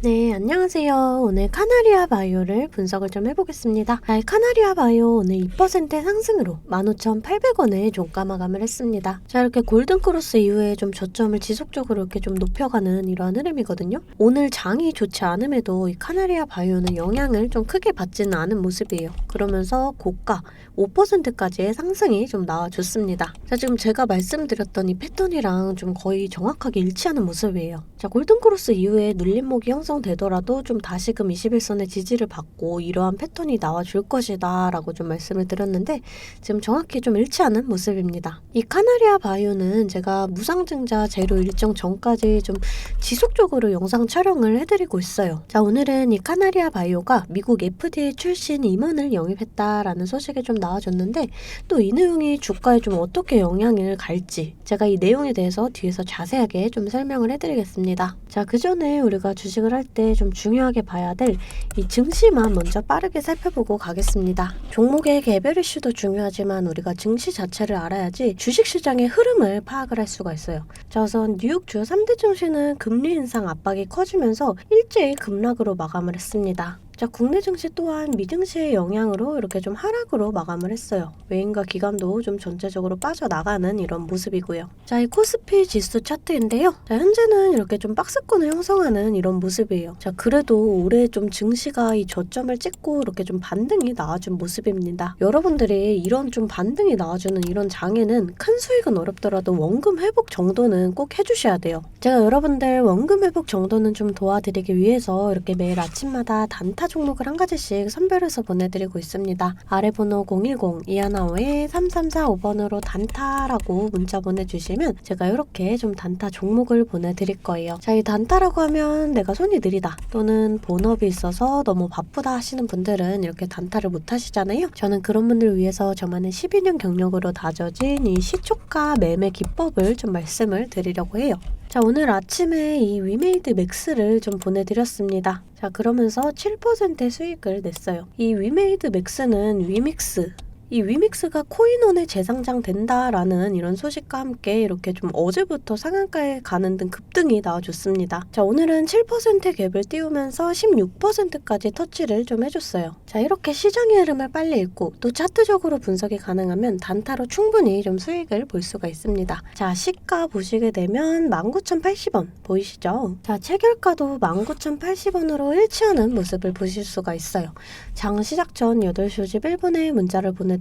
네, 안녕하세요. 오늘 카나리아 바이오를 분석을 좀 해보겠습니다. 카나리아 바이오 오늘 2% 상승으로 15,800원에 종가 마감을 했습니다. 자, 이렇게 골든크로스 이후에 좀 저점을 지속적으로 이렇게 좀 높여가는 이러한 흐름이거든요. 오늘 장이 좋지 않음에도 이 카나리아 바이오는 영향을 좀 크게 받지는 않은 모습이에요. 그러면서 고가 5%까지의 상승이 좀 나와줬습니다. 자, 지금 제가 말씀드렸던 이 패턴이랑 좀 거의 정확하게 일치하는 모습이에요. 자, 골든크로스 이후에 눌림목이 형성되더라도 좀 다시금 21선의 지지를 받고 이러한 패턴이 나와줄 것이다 라고 좀 말씀을 드렸는데 지금 정확히 좀 일치하는 모습입니다. 이 카나리아 바이오는 제가 무상증자 제로 일정 전까지 좀 지속적으로 영상 촬영을 해드리고 있어요. 자, 오늘은 이 카나리아 바이오가 미국 FDA 출신 임원을 영입했다라는 소식이 좀 나와줬는데 또 이 내용이 주가에 좀 어떻게 영향을 갈지 제가 이 내용에 대해서 뒤에서 자세하게 좀 설명을 해드리겠습니다. 자, 그 전에 우리가 주식을 할 때 좀 중요하게 봐야 될 이 증시만 먼저 빠르게 살펴보고 가겠습니다. 종목의 개별 이슈도 중요하지만 우리가 증시 자체를 알아야지 주식시장의 흐름을 파악을 할 수가 있어요. 자, 우선 뉴욕 주요 3대 증시는 금리 인상 압박이 커지면서 일제히 급락으로 마감을 했습니다. 자, 국내 증시 또한 미증시의 영향으로 이렇게 좀 하락으로 마감을 했어요. 외인과 기관도 좀 전체적으로 빠져나가는 이런 모습이고요. 자, 이 코스피 지수 차트인데요. 자, 현재는 이렇게 좀 박스권을 형성하는 이런 모습이에요. 자, 그래도 올해 좀 증시가 이 저점을 찍고 이렇게 좀 반등이 나와준 모습입니다. 여러분들이 이런 좀 반등이 나와주는 이런 장에는 큰 수익은 어렵더라도 원금 회복 정도는 꼭 해주셔야 돼요. 제가 여러분들 원금 회복 정도는 좀 도와드리기 위해서 이렇게 매일 아침마다 단타 종목을 한 가지씩 선별해서 보내드리고 있습니다. 아래 번호 010-215-3345번으로 단타라고 문자 보내주시면 제가 이렇게 좀 단타 종목을 보내드릴 거예요. 자, 이 단타라고 하면 내가 손이 느리다 또는 본업이 있어서 너무 바쁘다 하시는 분들은 이렇게 단타를 못 하시잖아요. 저는 그런 분들을 위해서 저만의 12년 경력으로 다져진 이 시초가 매매 기법을 좀 말씀을 드리려고 해요. 자, 오늘 아침에 이 위메이드 맥스를 좀 보내드렸습니다. 자, 그러면서 7%의 수익을 냈어요. 이 위메이드 맥스는 위믹스, 이 위믹스가 코인원에 재상장 된다라는 이런 소식과 함께 이렇게 좀 어제부터 상한가에 가는 등 급등이 나와줬습니다. 자, 오늘은 7% 갭을 띄우면서 16%까지 터치를 좀 해줬어요. 자, 이렇게 시장의 흐름을 빨리 읽고 또 차트적으로 분석이 가능하면 단타로 충분히 좀 수익을 볼 수가 있습니다. 자, 시가 보시게 되면 19,080원 보이시죠? 자, 체결가도 19,080원으로 일치하는 모습을 보실 수가 있어요. 장 시작 전 8시 51분에 문자를 보내드렸고요.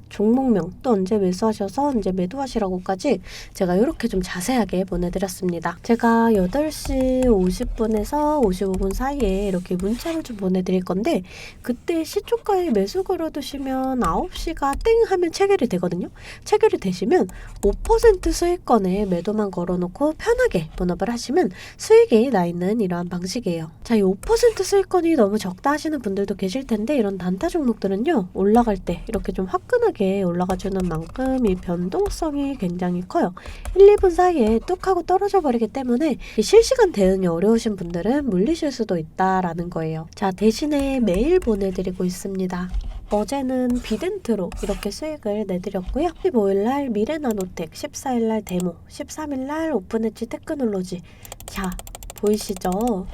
종목명 또 언제 매수하셔서 언제 매도하시라고까지 제가 이렇게 좀 자세하게 보내드렸습니다. 제가 8시 50분에서 55분 사이에 이렇게 문자를 좀 보내드릴 건데 그때 시초가에 매수 걸어두시면 9시가 땡 하면 체결이 되거든요. 체결이 되시면 5% 수익권에 매도만 걸어놓고 편하게 본업을 하시면 수익이 나 있는 이러한 방식이에요. 자, 이 5% 수익권이 너무 적다 하시는 분들도 계실 텐데 이런 단타 종목들은요, 올라갈 때 이렇게 좀 화끈하게 올라가주는 만큼 이 변동성이 굉장히 커요. 1, 2분 사이에 뚝 하고 떨어져 버리기 때문에 이 실시간 대응이 어려우신 분들은 물리실 수도 있다라는 거예요. 자, 대신에 매일 보내드리고 있습니다. 어제는 비덴트로 이렇게 수익을 내드렸고요. 15일날 미래나노텍, 14일날 데모, 13일날 오픈엣지 테크놀로지. 자, 보이시죠?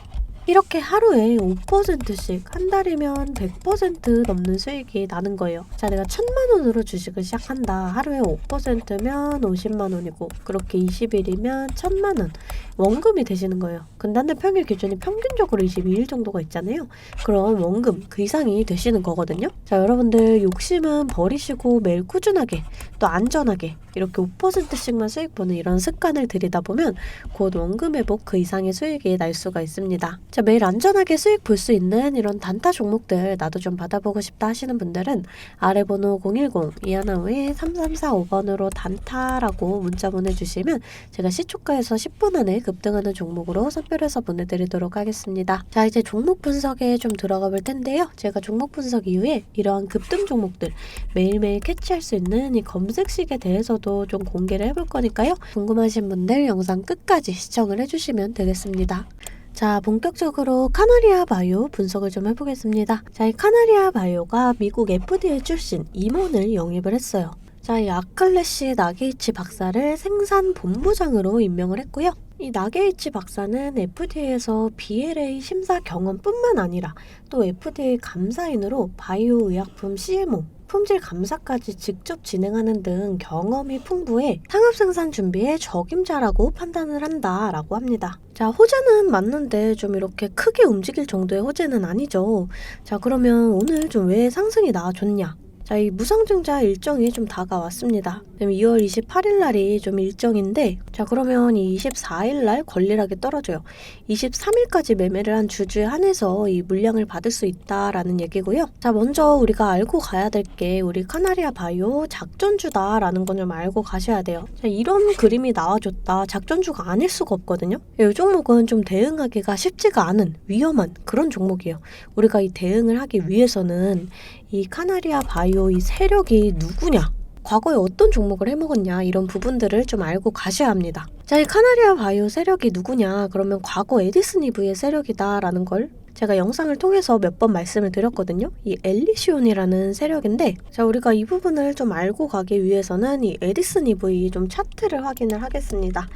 이렇게 하루에 5%씩 한 달이면 100% 넘는 수익이 나는 거예요. 자, 내가 1,000만원으로 주식을 시작한다. 하루에 5%면 50만원이고 그렇게 20일이면 1,000만원 원금이 되시는 거예요. 근단들 평일 기준이 평균적으로 22일 정도가 있잖아요. 그럼 원금 그 이상이 되시는 거거든요. 자, 여러분들 욕심은 버리시고 매일 꾸준하게 또 안전하게 이렇게 5%씩만 수익 보는 이런 습관을 들이다 보면 곧 원금 회복 그 이상의 수익이 날 수가 있습니다. 자, 매일 안전하게 수익 볼 수 있는 이런 단타 종목들 나도 좀 받아보고 싶다 하시는 분들은 아래 번호 010-215-3345번으로 단타라고 문자 보내주시면 제가 시초가에서 10분 안에 급등하는 종목으로 선별해서 보내드리도록 하겠습니다. 자, 이제 종목 분석에 좀 들어가 볼 텐데요. 제가 종목 분석 이후에 이러한 급등 종목들 매일매일 캐치할 수 있는 이 검색식에 대해서도 좀 공개를 해볼 거니까요. 궁금하신 분들 영상 끝까지 시청을 해주시면 되겠습니다. 자, 본격적으로 카나리아 바이오 분석을 좀 해보겠습니다. 자, 이 카나리아 바이오가 미국 FDA 출신 임원을 영입을 했어요. 자, 이 아클래시 나게이치 박사를 생산 본부장으로 임명을 했고요. 이 나게이치 박사는 FDA에서 BLA 심사 경험뿐만 아니라 또 FDA 감사인으로 바이오 의약품 CMO, 품질 감사까지 직접 진행하는 등 경험이 풍부해 상업 생산 준비에 적임자라고 판단을 한다라고 합니다. 자, 호재는 맞는데 좀 이렇게 크게 움직일 정도의 호재는 아니죠. 자, 그러면 오늘 좀 왜 상승이 나와줬냐? 자, 이 무상증자 일정이 좀 다가왔습니다. 2월 28일 날이 좀 일정인데, 자, 그러면 이 24일 날 권리락이 떨어져요. 23일까지 매매를 한 주주에 한해서 이 물량을 받을 수 있다라는 얘기고요. 자, 먼저 우리가 알고 가야 될 게 우리 카나리아 바이오 작전주다라는 건 좀 알고 가셔야 돼요. 자, 이런 그림이 나와줬다. 작전주가 아닐 수가 없거든요. 이 종목은 좀 대응하기가 쉽지가 않은 위험한 그런 종목이에요. 우리가 이 대응을 하기 위해서는 이 카나리아 바이오 이 세력이 누구냐? 과거에 어떤 종목을 해먹었냐? 이런 부분들을 좀 알고 가셔야 합니다. 자, 이 카나리아 바이오 세력이 누구냐? 그러면 과거 에디슨 이브의 세력이다라는 걸 제가 영상을 통해서 몇 번 말씀을 드렸거든요. 이 엘리시온이라는 세력인데, 자, 우리가 이 부분을 좀 알고 가기 위해서는 이 에디슨 이브의 좀 차트를 확인을 하겠습니다.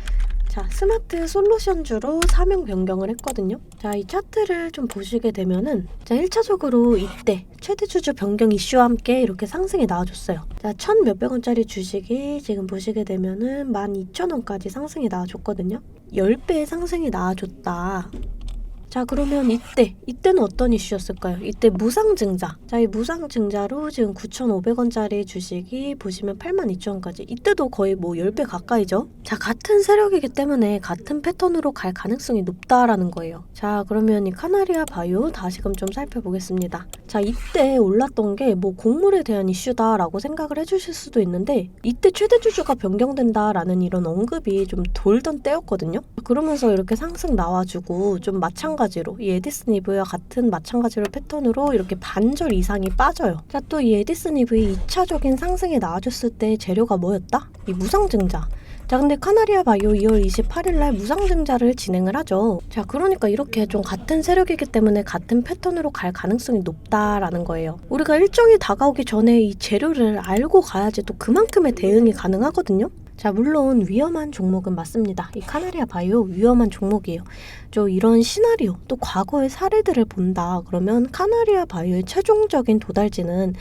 자, 스마트 솔루션주로 사명 변경을 했거든요. 자, 이 차트를 좀 보시게 되면은, 자, 1차적으로 이때 최대 주주 변경 이슈와 함께 이렇게 상승이 나와줬어요. 자, 1,000몇백 원짜리 주식이 지금 보시게 되면은 12,000원까지 상승이 나와줬거든요. 10배의 상승이 나와줬다. 자, 그러면 이때는 어떤 이슈였을까요? 이때 무상증자. 자, 이 무상증자로 지금 9,500원짜리 주식이 보시면 82,000원까지. 이때도 거의 뭐 10배 가까이죠? 자, 같은 세력이기 때문에 같은 패턴으로 갈 가능성이 높다라는 거예요. 자, 그러면 이 카나리아 바이오 다시금 좀 살펴보겠습니다. 자, 이때 올랐던 게 뭐 곡물에 대한 이슈다라고 생각을 해주실 수도 있는데, 이때 최대 주주가 변경된다라는 이런 언급이 좀 돌던 때였거든요. 그러면서 이렇게 상승 나와주고 좀 마찬가지로 이 에디슨 이브와 같은 마찬가지로 패턴으로 이렇게 반절 이상이 빠져요. 자, 또 이 에디슨 이브의 2차적인 상승이 나와줬을 때 재료가 뭐였다? 이 무상증자. 자, 근데 카나리아 바이오 2월 28일 날 무상증자를 진행을 하죠. 자, 그러니까 이렇게 좀 같은 세력이기 때문에 같은 패턴으로 갈 가능성이 높다라는 거예요. 우리가 일정이 다가오기 전에 이 재료를 알고 가야지 또 그만큼의 대응이 가능하거든요. 자, 물론 위험한 종목은 맞습니다. 이 카나리아 바이오 위험한 종목이에요. 이런 시나리오 또 과거의 사례들을 본다 그러면 카나리아 바이오의 최종적인 도달지는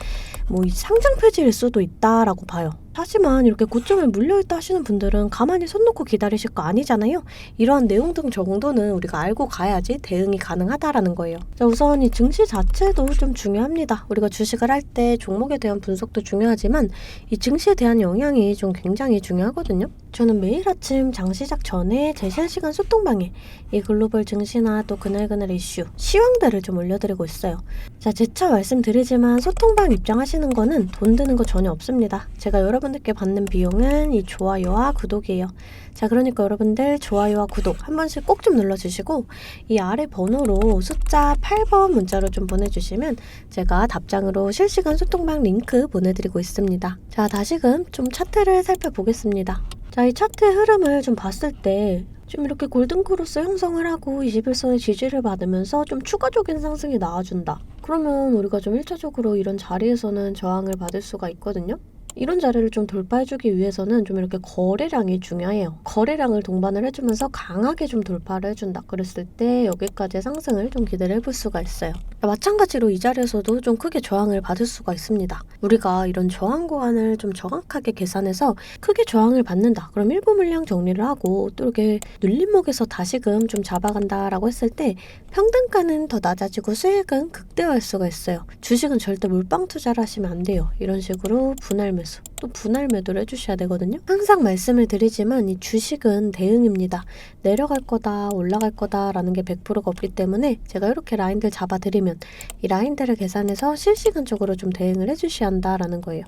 뭐 이 상장 폐지일 수도 있다라고 봐요. 하지만 이렇게 고점에 물려있다 하시는 분들은 가만히 손 놓고 기다리실 거 아니잖아요. 이러한 내용 등 정도는 우리가 알고 가야지 대응이 가능하다라는 거예요. 자, 우선 이 증시 자체도 좀 중요합니다. 우리가 주식을 할 때 종목에 대한 분석도 중요하지만 이 증시에 대한 영향이 좀 굉장히 중요하거든요. 저는 매일 아침 장 시작 전에 제 실시간 소통방에 이 글로벌 증시나 또 그날그날 이슈, 시황들을 좀 올려드리고 있어요. 자, 재차 말씀드리지만 소통방 입장하시는 거는 돈 드는 거 전혀 없습니다. 제가 여러분들께 받는 비용은 이 좋아요와 구독이에요. 자, 그러니까 여러분들 좋아요와 구독 한 번씩 꼭 좀 눌러주시고 이 아래 번호로 숫자 8번 문자로 좀 보내주시면 제가 답장으로 실시간 소통방 링크 보내드리고 있습니다. 자, 다시금 좀 차트를 살펴보겠습니다. 자, 이 차트의 흐름을 좀 봤을 때 좀 이렇게 골든크로스 형성을 하고 21선의 지지를 받으면서 좀 추가적인 상승이 나와준다. 그러면 우리가 좀 1차적으로 이런 자리에서는 저항을 받을 수가 있거든요. 이런 자리를 좀 돌파해주기 위해서는 좀 이렇게 거래량이 중요해요. 거래량을 동반을 해주면서 강하게 좀 돌파를 해준다. 그랬을 때 여기까지의 상승을 좀 기대를 해볼 수가 있어요. 마찬가지로 이 자리에서도 좀 크게 저항을 받을 수가 있습니다. 우리가 이런 저항 구간을 좀 정확하게 계산해서 크게 저항을 받는다. 그럼 일부 물량 정리를 하고 또 이렇게 눌림목에서 다시금 좀 잡아간다라고 했을 때 평단가는 더 낮아지고 수익은 극대화할 수가 있어요. 주식은 절대 몰빵 투자를 하시면 안 돼요. 이런 식으로 분할 매수, 또 분할 매도를 해주셔야 되거든요. 항상 말씀을 드리지만 이 주식은 대응입니다. 내려갈 거다, 올라갈 거다라는 게 100%가 없기 때문에 제가 이렇게 라인들 잡아드리면 이 라인들을 계산해서 실시간적으로 좀 대응을 해주셔야 한다라는 거예요.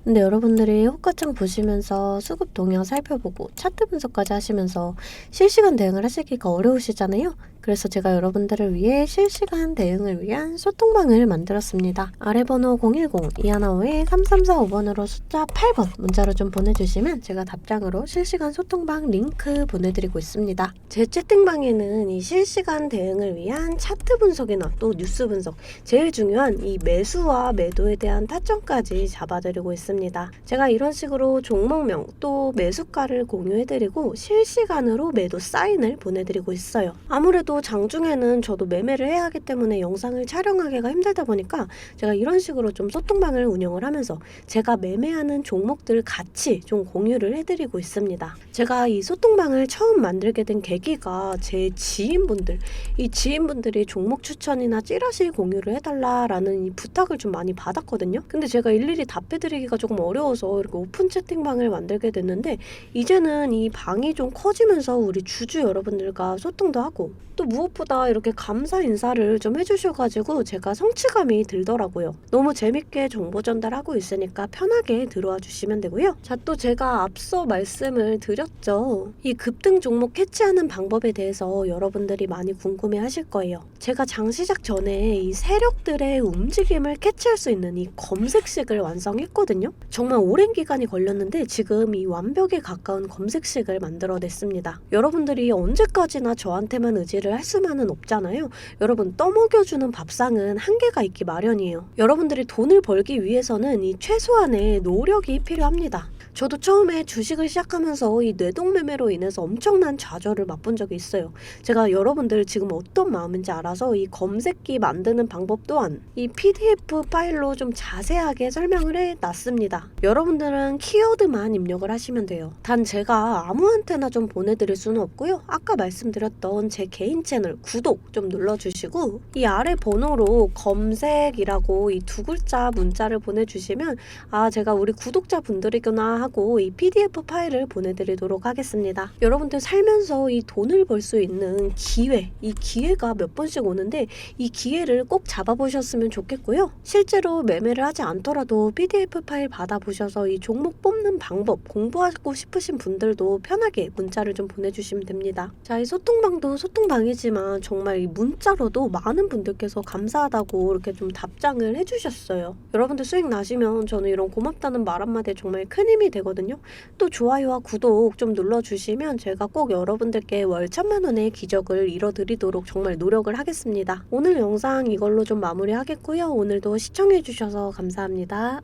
근데 여러분들이 호가창 보시면서 수급 동향 살펴보고 차트 분석까지 하시면서 실시간 대응을 하시기가 어려우시잖아요. 그래서 제가 여러분들을 위해 실시간 대응을 위한 소통방을 만들었습니다. 아래 번호 010-2155-3345번으로 숫자 8번 문자로 좀 보내주시면 제가 답장으로 실시간 소통방 링크 보내드리고 있습니다. 제 채팅방에는 이 실시간 대응을 위한 차트 분석이나 또 뉴스 분석, 제일 중요한 이 매수와 매도에 대한 타점까지 잡아드리고 있습니다. 제가 이런 식으로 종목명 또 매수가를 공유해드리고 실시간으로 매도 사인을 보내드리고 있어요. 아무래도 장중에는 저도 매매를 해야 하기 때문에 영상을 촬영하기가 힘들다 보니까 제가 이런 식으로 좀 소통방을 운영을 하면서 제가 매매하는 종목들 같이 좀 공유를 해드리고 있습니다. 제가 이 소통방을 처음 만들게 된 계기가 제 지인분들, 이 지인분들이 종목 추천이나 찌라시 공유를 해달라라는 이 부탁을 좀 많이 받았거든요. 근데 제가 일일이 답해드리기가 조금 어려워서 이렇게 오픈 채팅방을 만들게 됐는데 이제는 이 방이 좀 커지면서 우리 주주 여러분들과 소통도 하고 또 무엇보다 이렇게 감사 인사를 좀 해주셔가지고 제가 성취감이 들더라고요. 너무 재밌게 정보 전달하고 있으니까 편하게 들어와 주시면 되고요. 자, 또 제가 앞서 말씀을 드렸죠. 이 급등 종목 캐치하는 방법에 대해서 여러분들이 많이 궁금해 하실 거예요. 제가 장 시작 전에 이 세력들의 움직임을 캐치할 수 있는 이 검색식을 완성했거든요. 정말 오랜 기간이 걸렸는데 지금 이 완벽에 가까운 검색식을 만들어냈습니다. 여러분들이 언제까지나 저한테만 의지를 할 수만은 없잖아요. 여러분, 떠먹여주는 밥상은 한계가 있기 마련이에요. 여러분들이 돈을 벌기 위해서는 이 최소한의 노력이 필요합니다. 저도 처음에 주식을 시작하면서 이 뇌동매매로 인해서 엄청난 좌절을 맛본 적이 있어요. 제가 여러분들 지금 어떤 마음인지 알아서 이 검색기 만드는 방법 또한 이 PDF 파일로 좀 자세하게 설명을 해놨습니다. 여러분들은 키워드만 입력을 하시면 돼요. 단 제가 아무한테나 좀 보내드릴 수는 없고요. 아까 말씀드렸던 제 개인 채널 구독 좀 눌러주시고 이 아래 번호로 검색이라고 이 두 글자 문자를 보내주시면 아, 제가 우리 구독자분들이구나 하고 이 PDF 파일을 보내드리도록 하겠습니다. 여러분들 살면서 이 돈을 벌 수 있는 기회, 이 기회가 몇 번씩 오는데 이 기회를 꼭 잡아보셨으면 좋겠고요. 실제로 매매를 하지 않더라도 PDF 파일 받아보셔서 이 종목 뽑는 방법 공부하고 싶으신 분들도 편하게 문자를 좀 보내주시면 됩니다. 자, 이 소통방도 소통방이지만 정말 이 문자로도 많은 분들께서 감사하다고 이렇게 좀 답장을 해주셨어요. 여러분들 수익 나시면 저는 이런 고맙다는 말 한마디에 정말 큰 힘이 되거든요. 또 좋아요와 구독 좀 눌러주시면 제가 꼭 여러분들께 월 1000만 원의 기적을 이뤄드리도록 정말 노력을 하겠습니다. 오늘 영상 이걸로 좀 마무리하겠고요. 오늘도 시청해주셔서 감사합니다.